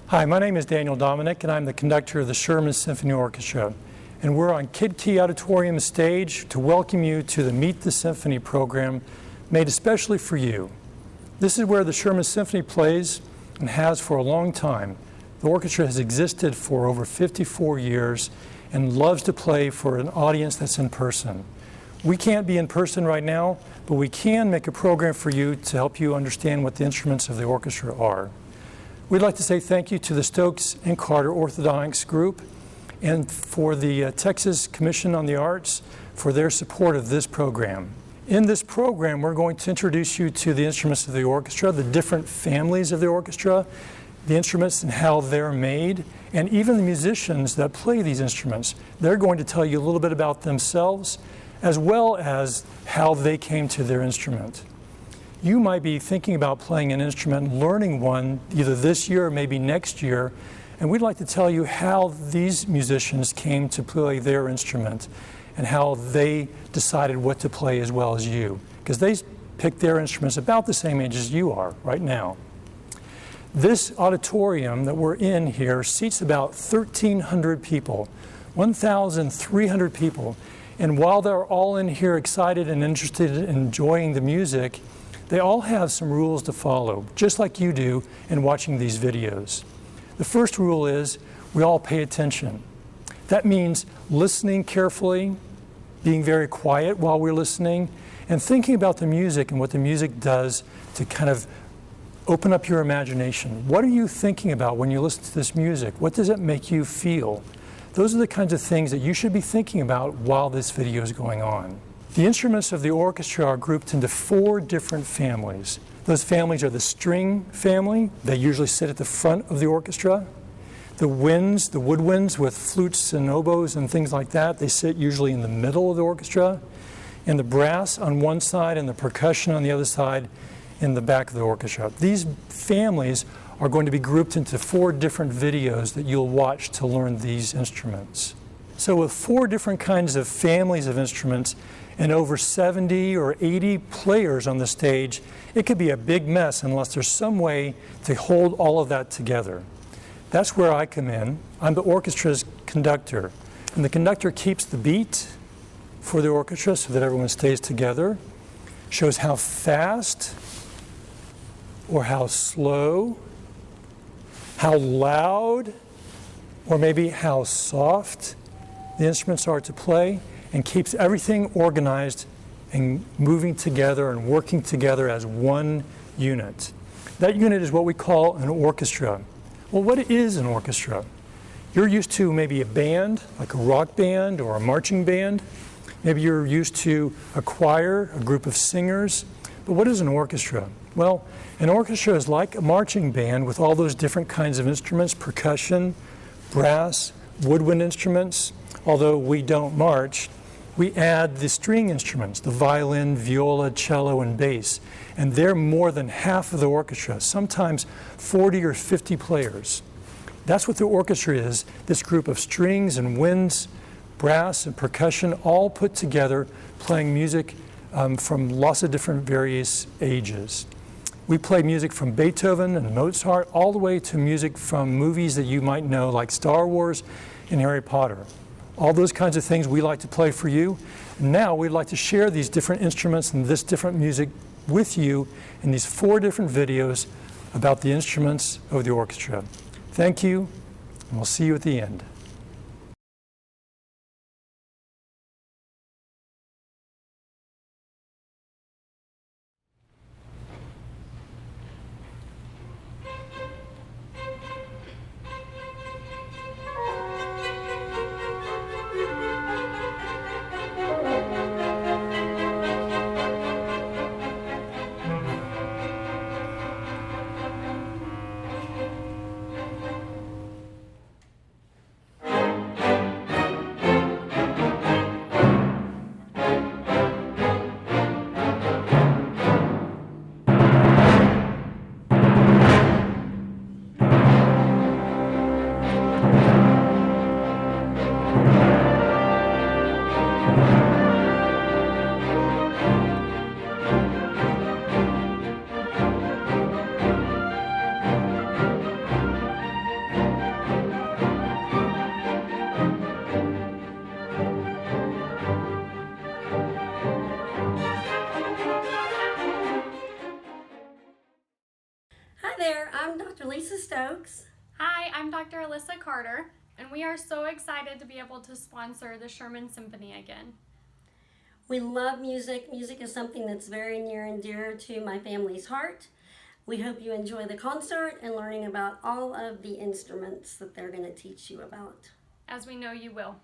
Hi, my name is Daniel Dominic, and I'm the conductor of the Sherman Symphony Orchestra. And we're on Kid Key Auditorium stage to welcome you to the Meet the Symphony program made especially for you. This is where the Sherman Symphony plays and has for a long time. The orchestra has existed for over 54 years and loves to play for an audience that's in person. We can't be in person right now, but we can make a program for you to help you understand what the instruments of the orchestra are. We'd like to say thank you to the Stokes and Carter Orthodontics Group and for the Texas Commission on the Arts for their support of this program. In this program, we're going to introduce you to the instruments of the orchestra, the different families of the orchestra, the instruments and how they're made, and even the musicians that play these instruments. They're going to tell you a little bit about themselves as well as how they came to their instrument. You might be thinking about playing an instrument, learning one either this year or maybe next year, and we'd like to tell you how these musicians came to play their instrument and how they decided what to play as well as you, because they picked their instruments about the same age as you are right now. This auditorium that we're in here seats about 1,300 people, 1,300 people, and while they're all in here excited and interested in enjoying the music, they all have some rules to follow, just like you do in watching these videos. The first rule is we all pay attention. That means listening carefully, being very quiet while we're listening, and thinking about the music and what the music does to kind of open up your imagination. What are you thinking about when you listen to this music? What does it make you feel? Those are the kinds of things that you should be thinking about while this video is going on. The instruments of the orchestra are grouped into 4 different families. Those families are the string family. They usually sit at the front of the orchestra. The winds, the woodwinds with flutes and oboes and things like that, they sit usually in the middle of the orchestra. And the brass on one side and the percussion on the other side in the back of the orchestra. These families are going to be grouped into 4 different videos that you'll watch to learn these instruments. So with 4 different kinds of families of instruments, and over 70 or 80 players on the stage, it could be a big mess unless there's some way to hold all of that together. That's where I come in. I'm the orchestra's conductor, and the conductor keeps the beat for the orchestra so that everyone stays together, shows how fast or how slow, how loud, or maybe how soft the instruments are to play, and keeps everything organized and moving together and working together as one unit. That unit is what we call an orchestra. Well, what is an orchestra? You're used to maybe a band, like a rock band or a marching band. Maybe you're used to a choir, a group of singers. But what is an orchestra? Well, an orchestra is like a marching band with all those different kinds of instruments, percussion, brass, woodwind instruments. Although we don't march, we add the string instruments, the violin, viola, cello, and bass. And they're more than half of the orchestra, sometimes 40 or 50 players. That's what the orchestra is, this group of strings and winds, brass and percussion, all put together, playing music from lots of different various ages. We play music from Beethoven and Mozart, all the way to music from movies that you might know, like Star Wars and Harry Potter. All those kinds of things we like to play for you. And now we'd like to share these different instruments and this different music with you in these 4 different videos about the instruments of the orchestra. Thank you, and we'll see you at the end. Dr. Lisa Stokes. Hi, I'm Dr. Alyssa Carter, and we are so excited to be able to sponsor the Sherman Symphony again. We love music. Music is something that's very near and dear to my family's heart. We hope you enjoy the concert and learning about all of the instruments that they're going to teach you about. As we know you will.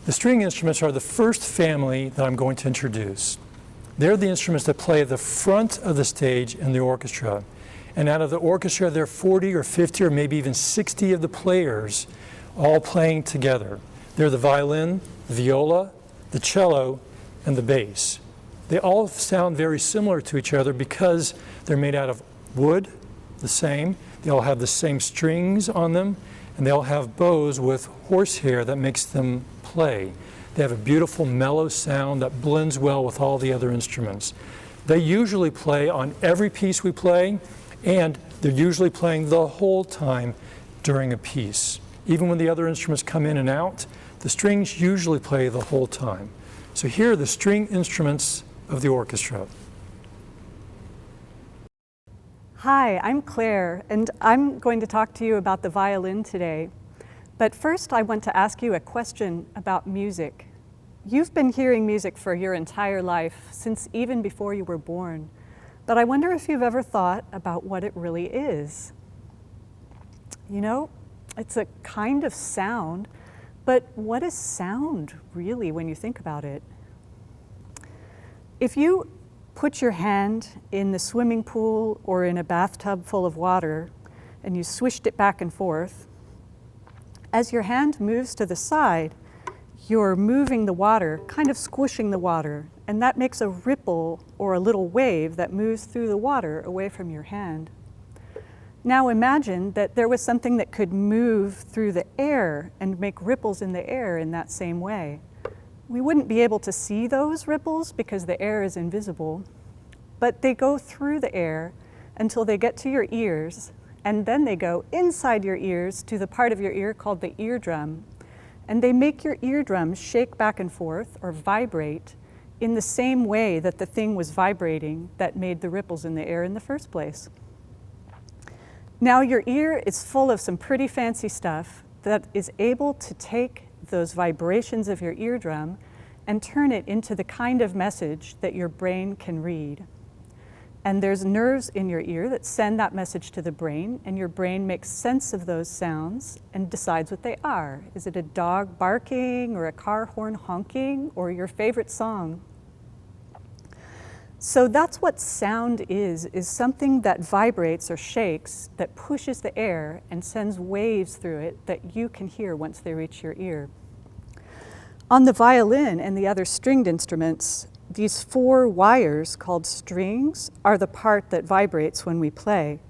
The string instruments are the first family that I'm going to introduce. They're the instruments that play at the front of the stage in the orchestra. And out of the orchestra, there are 40 or 50 or maybe even 60 of the players all playing together. They're the violin, the viola, the cello, and the bass. They all sound very similar to each other because they're made out of wood, the same. They all have the same strings on them, and they all have bows with horsehair that makes them play. They have a beautiful mellow sound that blends well with all the other instruments. They usually play on every piece we play, and they're usually playing the whole time during a piece. Even when the other instruments come in and out, the strings usually play the whole time. So here are the string instruments of the orchestra. Hi, I'm Claire, and I'm going to talk to you about the violin today. But first, I want to ask you a question about music. You've been hearing music for your entire life, since even before you were born. But I wonder if you've ever thought about what it really is. You know, it's a kind of sound, but what is sound really when you think about it? If you put your hand in the swimming pool or in a bathtub full of water and you swished it back and forth, as your hand moves to the side, you're moving the water, kind of squishing the water, and that makes a ripple or a little wave that moves through the water away from your hand. Now imagine that there was something that could move through the air and make ripples in the air in that same way. We wouldn't be able to see those ripples because the air is invisible, but they go through the air until they get to your ears, and then they go inside your ears to the part of your ear called the eardrum. And they make your eardrum shake back and forth or vibrate in the same way that the thing was vibrating that made the ripples in the air in the first place. Now your ear is full of some pretty fancy stuff that is able to take those vibrations of your eardrum and turn it into the kind of message that your brain can read. And there's nerves in your ear that send that message to the brain, and your brain makes sense of those sounds and decides what they are. Is it a dog barking or a car horn honking or your favorite song? So that's what sound is something that vibrates or shakes, that pushes the air and sends waves through it that you can hear once they reach your ear. On the violin and the other stringed instruments, these 4 wires called strings are the part that vibrates when we play.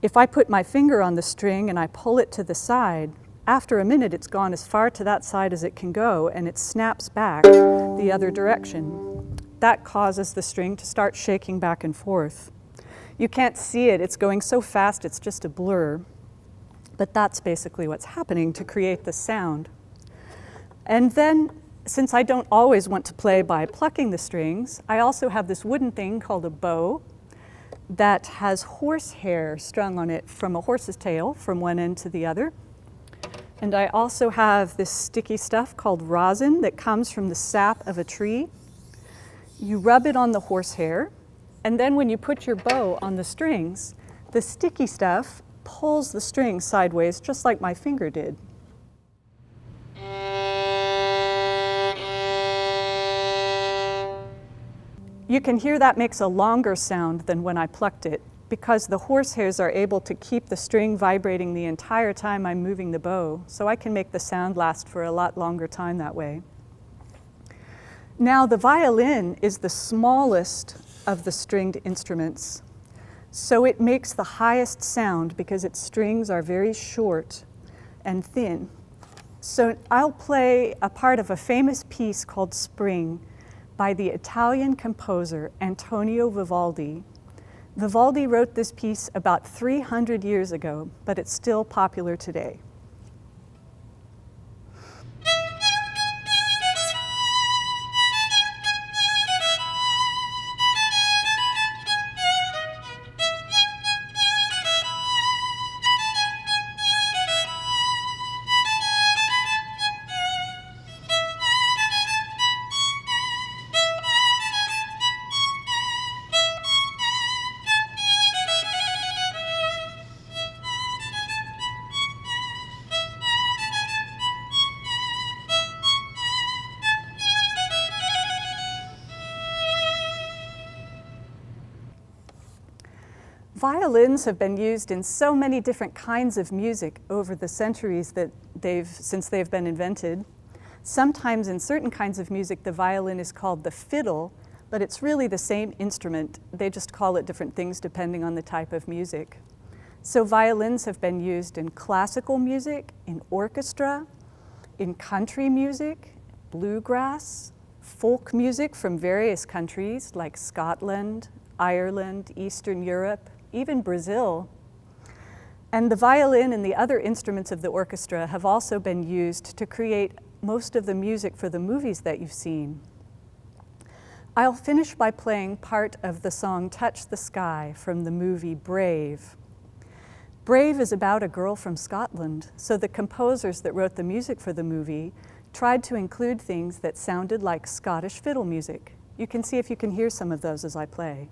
If I put my finger on the string and I pull it to the side, after a minute it's gone as far to that side as it can go and it snaps back the other direction. That causes the string to start shaking back and forth. You can't see it, it's going so fast it's just a blur. But that's basically what's happening to create the sound. And then, since I don't always want to play by plucking the strings, I also have this wooden thing called a bow that has horsehair strung on it from a horse's tail from one end to the other. And I also have this sticky stuff called rosin that comes from the sap of a tree. You rub it on the horsehair, and then when you put your bow on the strings, the sticky stuff pulls the string sideways just like my finger did. You can hear that makes a longer sound than when I plucked it, because the horsehairs are able to keep the string vibrating the entire time I'm moving the bow, so I can make the sound last for a lot longer time that way. Now, the violin is the smallest of the stringed instruments, so it makes the highest sound because its strings are very short and thin. So I'll play a part of a famous piece called Spring by the Italian composer Antonio Vivaldi. Vivaldi wrote this piece about 300 years ago, but it's still popular today. Violins have been used in so many different kinds of music over the centuries since they've been invented. Sometimes in certain kinds of music, the violin is called the fiddle, but it's really the same instrument. They just call it different things depending on the type of music. So violins have been used in classical music, in orchestra, in country music, bluegrass, folk music from various countries like Scotland, Ireland, Eastern Europe, even Brazil. And the violin and the other instruments of the orchestra have also been used to create most of the music for the movies that you've seen. I'll finish by playing part of the song Touch the Sky from the movie Brave. Brave is about a girl from Scotland, so the composers that wrote the music for the movie tried to include things that sounded like Scottish fiddle music. You can see if you can hear some of those as I play.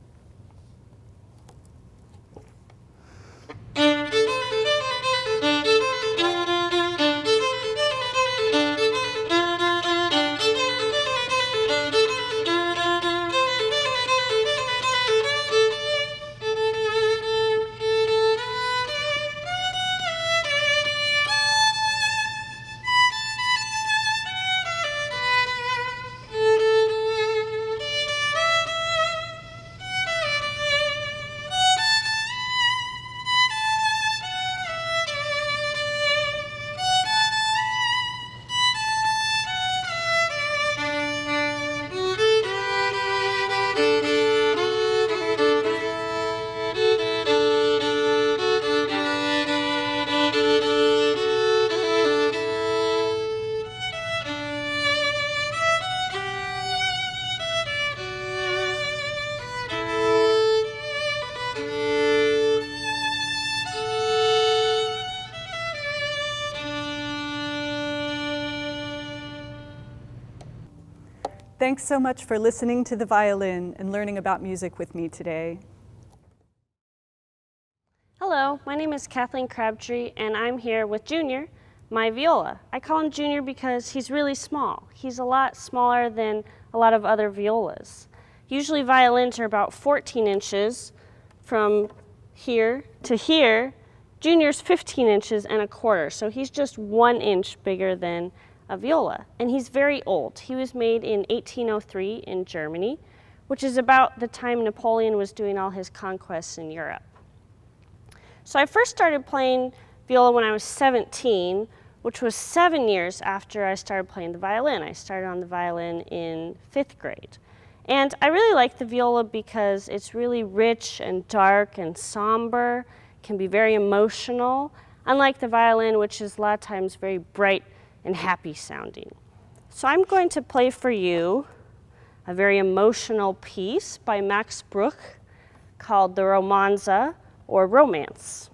Thanks so much for listening to the violin and learning about music with me today. Hello, my name is Kathleen Crabtree, and I'm here with Junior, my viola. I call him Junior because he's really small. He's a lot smaller than a lot of other violas. Usually violins are about 14 inches from here to here. Junior's 15 inches and a quarter, so he's just 1 inch bigger than a viola. And he's very old. He was made in 1803 in Germany, which is about the time Napoleon was doing all his conquests in Europe. So I first started playing viola when I was 17, which was 7 years after I started playing the violin. I started on the violin in 5th grade. And I really like the viola because it's really rich and dark and somber, can be very emotional, unlike the violin, which is a lot of times very bright and happy sounding. So I'm going to play for you a very emotional piece by Max Bruch called the Romanza, or Romance.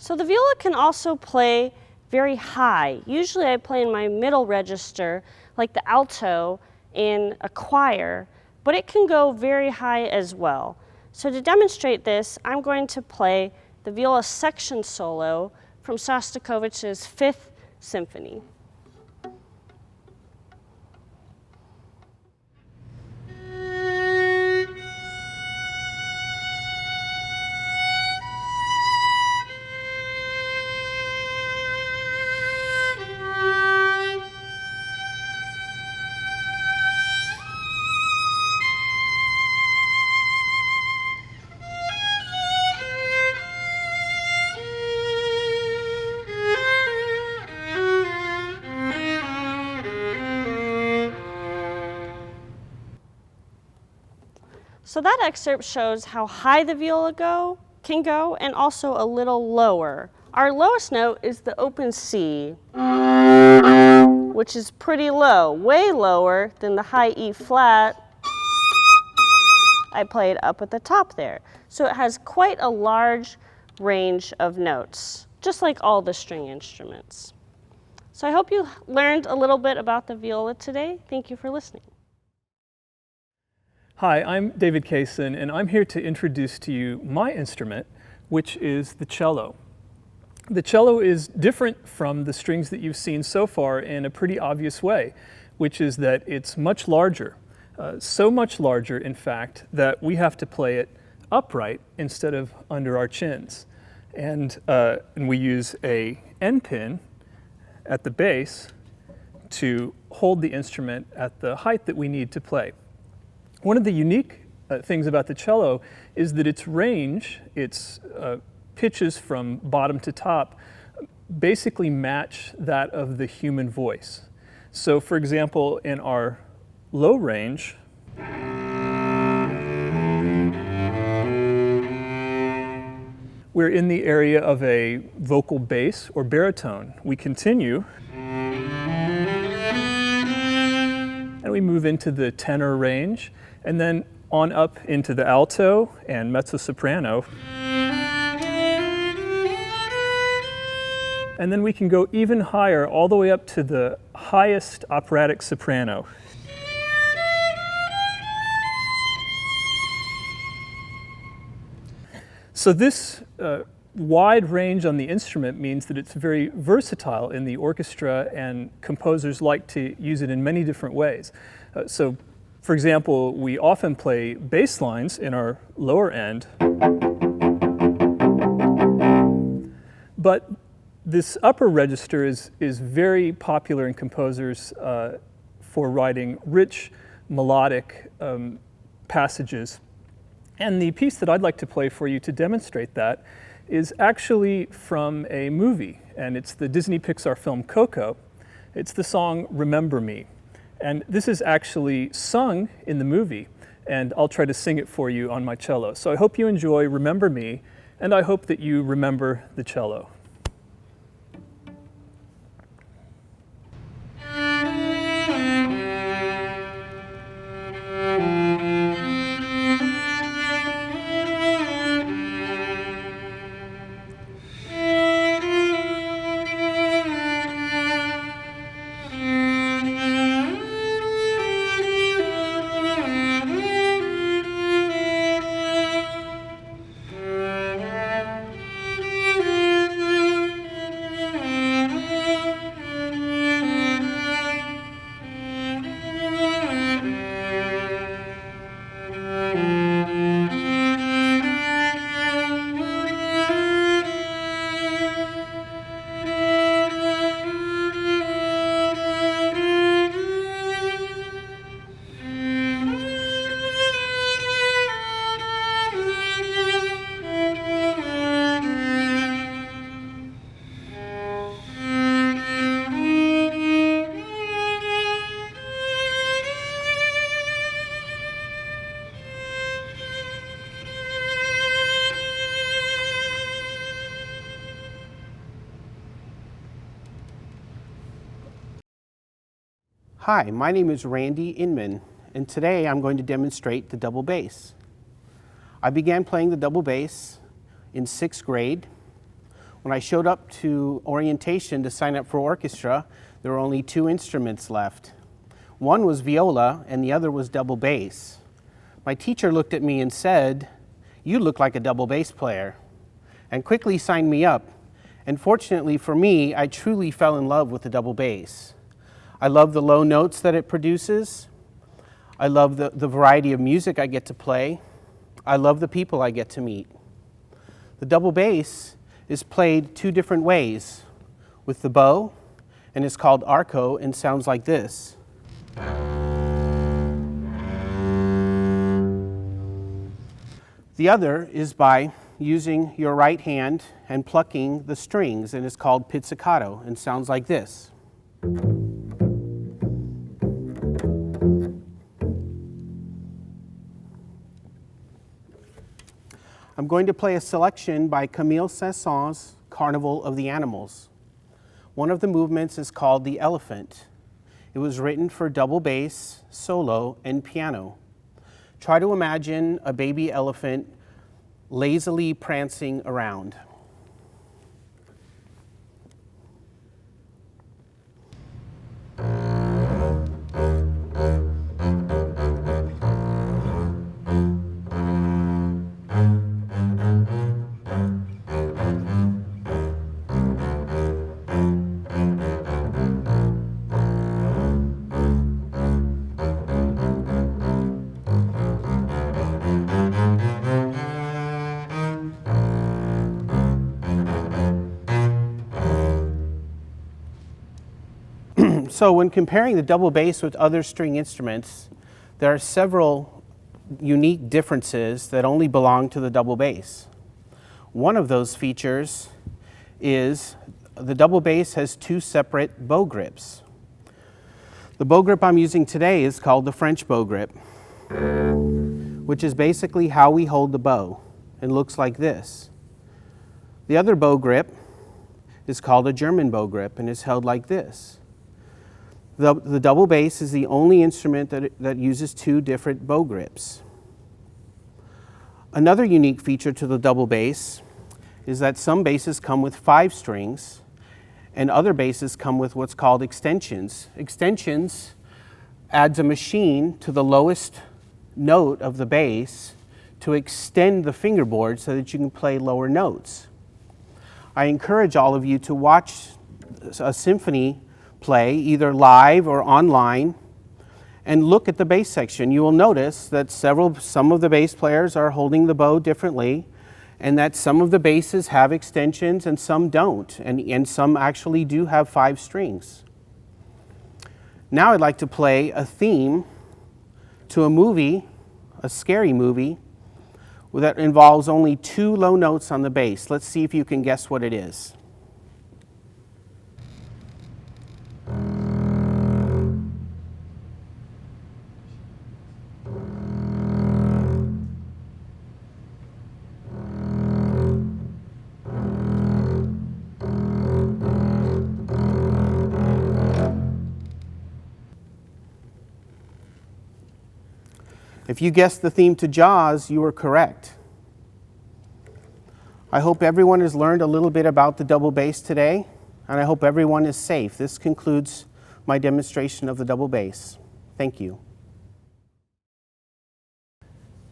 So the viola can also play very high. Usually I play in my middle register, like the alto in a choir, but it can go very high as well. So to demonstrate this, I'm going to play the viola section solo from Shostakovich's 5th Symphony. So that excerpt shows how high the viola can go and also a little lower. Our lowest note is the open C, which is pretty low, way lower than the high E flat I played up at the top there. So it has quite a large range of notes, just like all the string instruments. So I hope you learned a little bit about the viola today. Thank you for listening. Hi, I'm David Kaysen, and I'm here to introduce to you my instrument, which is the cello. The cello is different from the strings that you've seen so far in a pretty obvious way, which is that it's much larger. So much larger, in fact, that we have to play it upright instead of under our chins. And we use a end pin at the base to hold the instrument at the height that we need to play. One of the unique things about the cello is that its range, its pitches from bottom to top, basically match that of the human voice. So for example, in our low range, we're in the area of a vocal bass or baritone. We continue, and we move into the tenor range, and then on up into the alto and mezzo-soprano. And then we can go even higher, all the way up to the highest operatic soprano. So this wide range on the instrument means that it's very versatile in the orchestra, and composers like to use it in many different ways. So, for example, we often play bass lines in our lower end, but this upper register is very popular in composers for writing rich melodic passages. And the piece that I'd like to play for you to demonstrate that is actually from a movie, and it's the Disney Pixar film Coco. It's the song Remember Me. And this is actually sung in the movie, and I'll try to sing it for you on my cello. So I hope you enjoy Remember Me, and I hope that you remember the cello. Hi, my name is Randy Inman, and today I'm going to demonstrate the double bass. I began playing the double bass in 6th grade. When I showed up to orientation to sign up for orchestra, there were only 2 instruments left. One was viola and the other was double bass. My teacher looked at me and said, "You look like a double bass player," and quickly signed me up. And fortunately for me, I truly fell in love with the double bass. I love the low notes that it produces. I love the variety of music I get to play. I love the people I get to meet. The double bass is played 2 different ways, with the bow, and it's called arco and sounds like this. The other is by using your right hand and plucking the strings, and it's called pizzicato and sounds like this. going to play a selection by Camille Saint-Saëns' Carnival of the Animals. One of the movements is called The Elephant. It was written for double bass, solo, and piano. Try to imagine a baby elephant lazily prancing around. So when comparing the double bass with other string instruments, there are several unique differences that only belong to the double bass. One of those features is the double bass has two separate bow grips. The bow grip I'm using today is called the French bow grip, which is basically how we hold the bow. It looks like this. The other bow grip is called a German bow grip and is held like this. The double bass is the only instrument that uses two different bow grips. Another unique feature to the double bass is that some basses come with 5 strings and other basses come with what's called extensions. Extensions adds a machine to the lowest note of the bass to extend the fingerboard so that you can play lower notes. I encourage all of you to watch a symphony play, either live or online, and look at the bass section. You will notice that some of the bass players are holding the bow differently, and that some of the basses have extensions and some don't, and some actually do have 5 strings. Now I'd like to play a theme to a movie, a scary movie, that involves only 2 low notes on the bass. Let's see if you can guess what it is. If you guessed the theme to Jaws, you were correct. I hope everyone has learned a little bit about the double bass today, and I hope everyone is safe. This concludes my demonstration of the double bass. Thank you.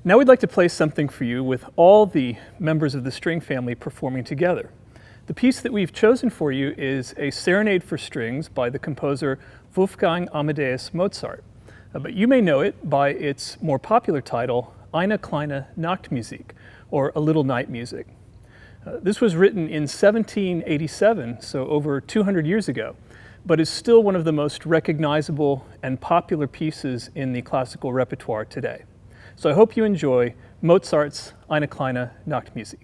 Now we'd like to play something for you with all the members of the string family performing together. The piece that we've chosen for you is a serenade for strings by the composer Wolfgang Amadeus Mozart. But you may know it by its more popular title, Eine kleine Nachtmusik, or A Little Night Music. This was written in 1787, so over 200 years ago, but is still one of the most recognizable and popular pieces in the classical repertoire today. So I hope you enjoy Mozart's Eine kleine Nachtmusik.